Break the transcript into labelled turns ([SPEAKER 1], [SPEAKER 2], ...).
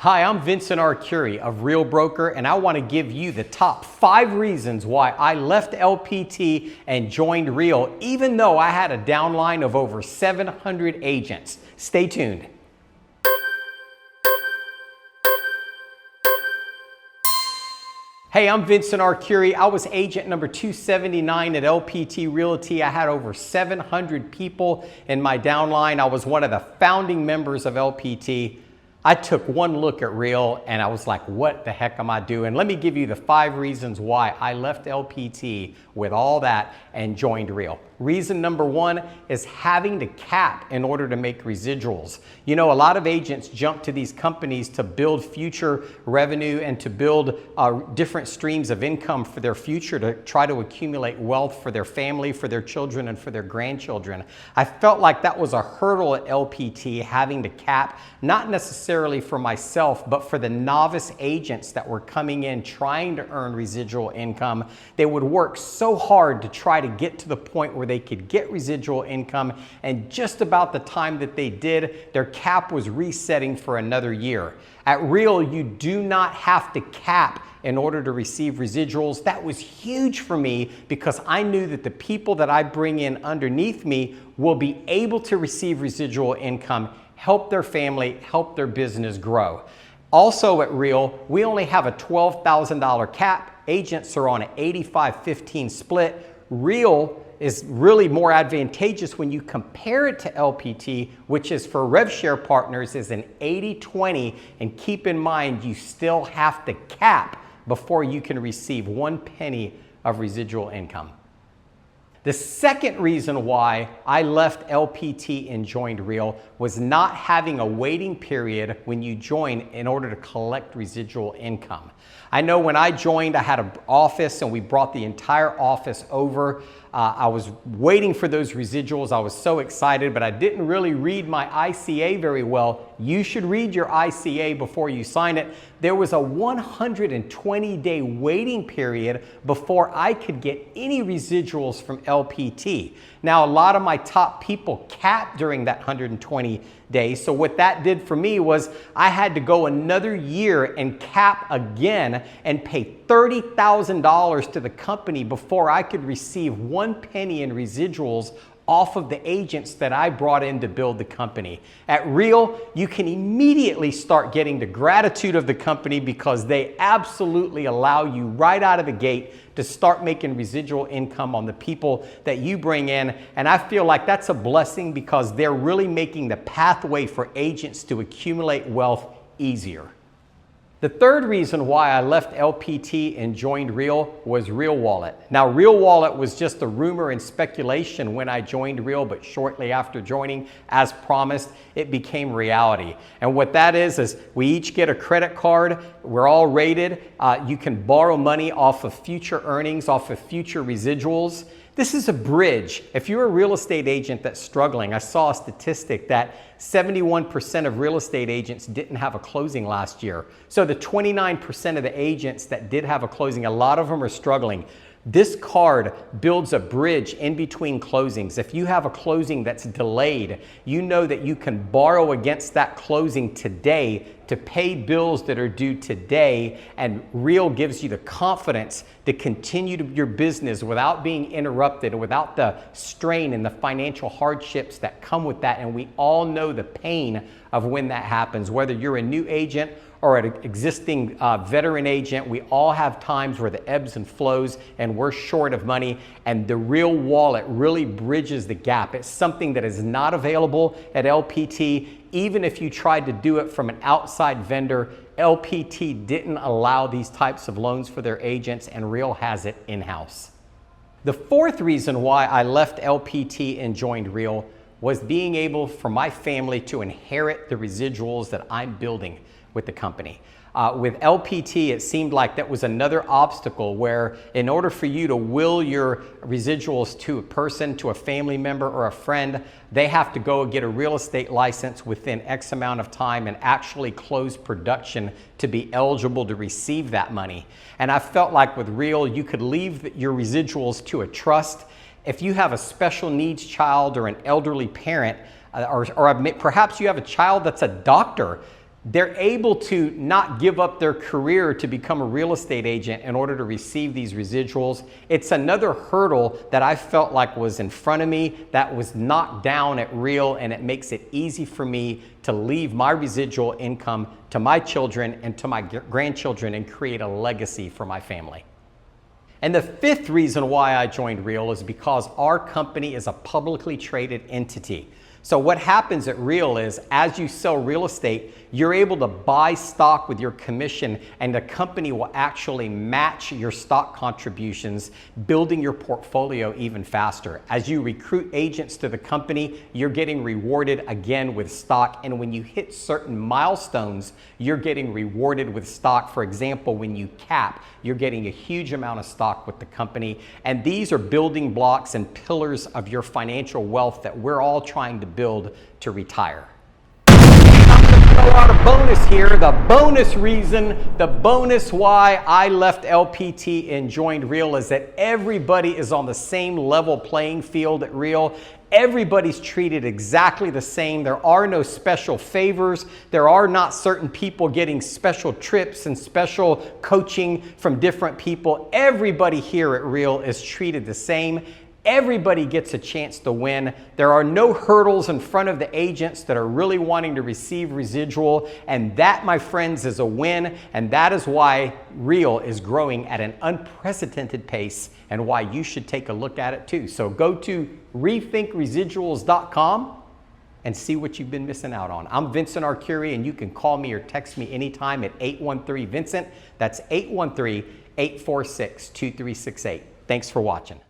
[SPEAKER 1] Hi, I'm Vincent Aruri of Real Broker, and I want to give you the top 5 reasons why I left LPT and joined Real, even though I had a downline of over 700 agents. Stay tuned. Hey, I'm Vincent Arcuri. I was agent number 279 at LPT Realty. I had over 700 people in my downline. I was one of the founding members of LPT. I took one look at Real and I was like, what the heck am I doing? Let me give you the 5 reasons why I left LPT with all that and joined Real. Reason number 1 is having to cap in order to make residuals. You know, a lot of agents jump to these companies to build future revenue and to build different streams of income for their future, to try to accumulate wealth for their family, for their children, and for their grandchildren. I felt like that was a hurdle at LPT, having to cap, not necessarily for myself, but for the novice agents that were coming in trying to earn residual income. They would work so hard to try to get to the point where they could get residual income, and just about the time that they did, their cap was resetting for another year. At Real, you do not have to cap in order to receive residuals. That was huge for me because I knew that the people that I bring in underneath me will be able to receive residual income, help their family, help their business grow. Also at Real, we only have a $12,000 cap. Agents are on an 85-15 split. Real is really more advantageous when you compare it to LPT, which is for rev share partners is an 80-20, and keep in mind you still have to cap before you can receive 1 penny of residual income. The second reason why I left LPT and joined Real was not having a waiting period when you join in order to collect residual income. I know when I joined, I had an office and we brought the entire office over. I was waiting for those residuals. I was so excited, but I didn't really read my ICA very well. You should read your ICA before you sign it. There was a 120-day waiting period before I could get any residuals from LPT. Now, a lot of my top people capped during that 120 days. So what that did for me was I had to go another year and cap again and pay $30,000 to the company before I could receive 1 penny in residuals off of the agents that I brought in to build the company. At Real, you can immediately start getting the gratitude of the company because they absolutely allow you right out of the gate to start making residual income on the people that you bring in. And I feel like that's a blessing because they're really making the pathway for agents to accumulate wealth easier. The third reason why I left LPT and joined Real was Real Wallet. Now, Real Wallet was just a rumor and speculation when I joined Real, but shortly after joining, as promised, it became reality. And what that is we each get a credit card. We're all rated. You can borrow money off of future earnings, off of future residuals. This is a bridge. If you're a real estate agent that's struggling, I saw a statistic that 71% of real estate agents didn't have a closing last year. So the 29% of the agents that did have a closing, a lot of them are struggling. This card builds a bridge in between closings. If you have a closing that's delayed, you know that you can borrow against that closing today to pay bills that are due today, and Real gives you the confidence to continue your business without being interrupted, without the strain and the financial hardships that come with that. And we all know the pain of when that happens, whether you're a new agent or an existing veteran agent. We all have times where the ebbs and flows and we're short of money, and the Real Wallet really bridges the gap. It's something that is not available at LPT. Even if you tried to do it from an outside vendor, LPT didn't allow these types of loans for their agents, and Real has it in-house. The fourth reason why I left LPT and joined Real was being able for my family to inherit the residuals that I'm building with the company. With LPT, it seemed like that was another obstacle where in order for you to will your residuals to a person, to a family member or a friend, they have to go get a real estate license within X amount of time and actually close production to be eligible to receive that money. And I felt like with Real, you could leave your residuals to a trust. If you have a special needs child or an elderly parent, or perhaps you have a child that's a doctor, they're able to not give up their career to become a real estate agent in order to receive these residuals. It's another hurdle that I felt like was in front of me that was knocked down at Real, and it makes it easy for me to leave my residual income to my children and to my grandchildren and create a legacy for my family. And the fifth reason why I joined Real is because our company is a publicly traded entity. So what happens at Real is, as you sell real estate, you're able to buy stock with your commission, and the company will actually match your stock contributions, building your portfolio even faster. As you recruit agents to the company, you're getting rewarded again with stock. And when you hit certain milestones, you're getting rewarded with stock. For example, when you cap, you're getting a huge amount of stock with the company. And these are building blocks and pillars of your financial wealth that we're all trying to build to retire. I'm going to throw out a bonus here. The bonus reason, the bonus why I left LPT and joined Real is that everybody is on the same level playing field at Real. Everybody's treated exactly the same. There are no special favors. There are not certain people getting special trips and special coaching from different people. Everybody here at Real is treated the same. Everybody gets a chance to win. There are no hurdles in front of the agents that are really wanting to receive residual. And that, my friends, is a win. And that is why Real is growing at an unprecedented pace and why you should take a look at it too. So go to rethinkresiduals.com and see what you've been missing out on. I'm Vincent Arcuri, and you can call me or text me anytime at 813-VINCENT. That's 813-846-2368. Thanks for watching.